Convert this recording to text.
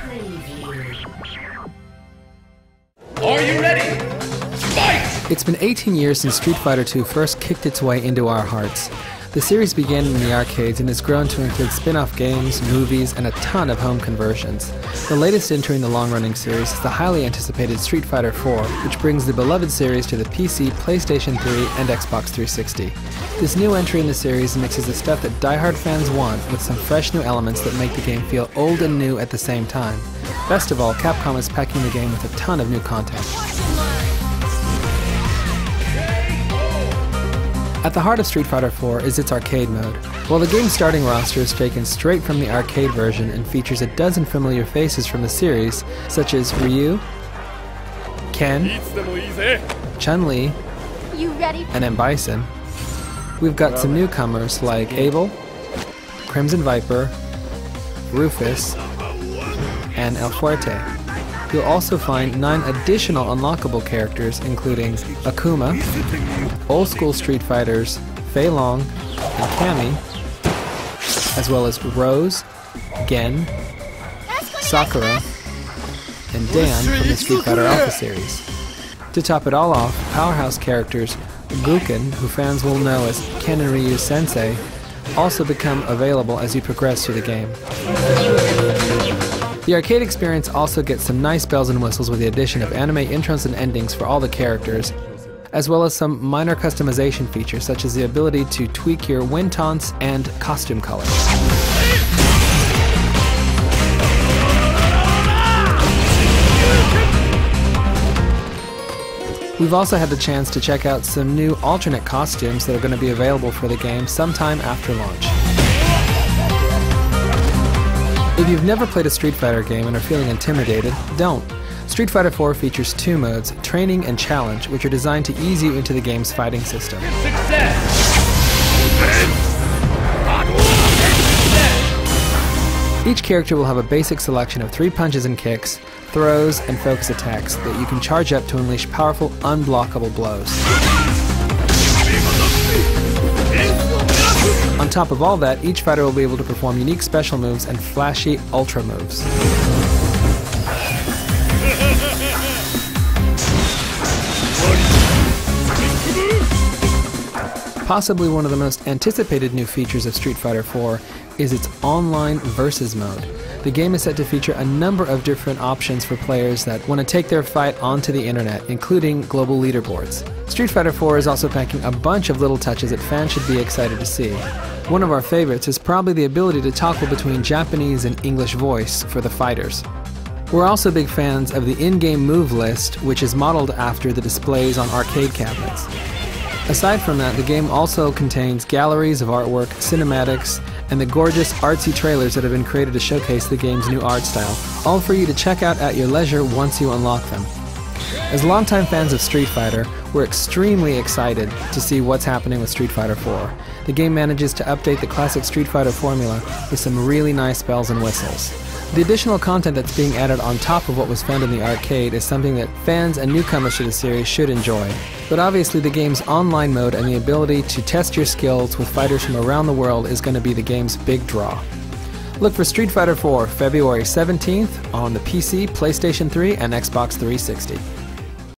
Are you ready? Fight! It's been 18 years since Street Fighter II first kicked its way into our hearts. The series began in the arcades and has grown to include spin-off games, movies, and a ton of home conversions. The latest entry in the long-running series is the highly anticipated Street Fighter IV, which brings the beloved series to the PC, PlayStation 3, and Xbox 360. This new entry in the series mixes the stuff that die-hard fans want with some fresh new elements that make the game feel old and new at the same time. Best of all, Capcom is packing the game with a ton of new content. At the heart of Street Fighter IV is its arcade mode. While the game's starting roster is taken straight from the arcade version and features a dozen familiar faces from the series, such as Ryu, Ken, Chun-Li, and M. Bison, we've got some newcomers like Abel, Crimson Viper, Rufus, and El Fuerte. You'll also find 9 additional unlockable characters, including Akuma, old school Street Fighters, Fei Long, and Cammy, as well as Rose, Gen, Sakura, and Dan from the Street Fighter Alpha series. To top it all off, powerhouse characters Guken, who fans will know as Ken and Ryu Sensei, also become available as you progress through the game. The arcade experience also gets some nice bells and whistles with the addition of anime intros and endings for all the characters, as well as some minor customization features such as the ability to tweak your wind taunts and costume colors. We've also had the chance to check out some new alternate costumes that are going to be available for the game sometime after launch. If you've never played a Street Fighter game and are feeling intimidated, don't. Street Fighter IV features 2 modes, Training and Challenge, which are designed to ease you into the game's fighting system. Each character will have a basic selection of 3 punches and kicks, throws, and focus attacks that you can charge up to unleash powerful, unblockable blows. On top of all that, each fighter will be able to perform unique special moves and flashy ultra moves. Possibly one of the most anticipated new features of Street Fighter IV is its online versus mode. The game is set to feature a number of different options for players that want to take their fight onto the internet, including global leaderboards. Street Fighter IV is also packing a bunch of little touches that fans should be excited to see. One of our favorites is probably the ability to toggle between Japanese and English voice for the fighters. We're also big fans of the in-game move list, which is modeled after the displays on arcade cabinets. Aside from that, the game also contains galleries of artwork, cinematics, and the gorgeous artsy trailers that have been created to showcase the game's new art style, all for you to check out at your leisure once you unlock them. As longtime fans of Street Fighter, we're extremely excited to see what's happening with Street Fighter IV. The game manages to update the classic Street Fighter formula with some really nice bells and whistles. The additional content that's being added on top of what was found in the arcade is something that fans and newcomers to the series should enjoy. But obviously the game's online mode and the ability to test your skills with fighters from around the world is going to be the game's big draw. Look for Street Fighter IV February 17th on the PC, PlayStation 3, and Xbox 360.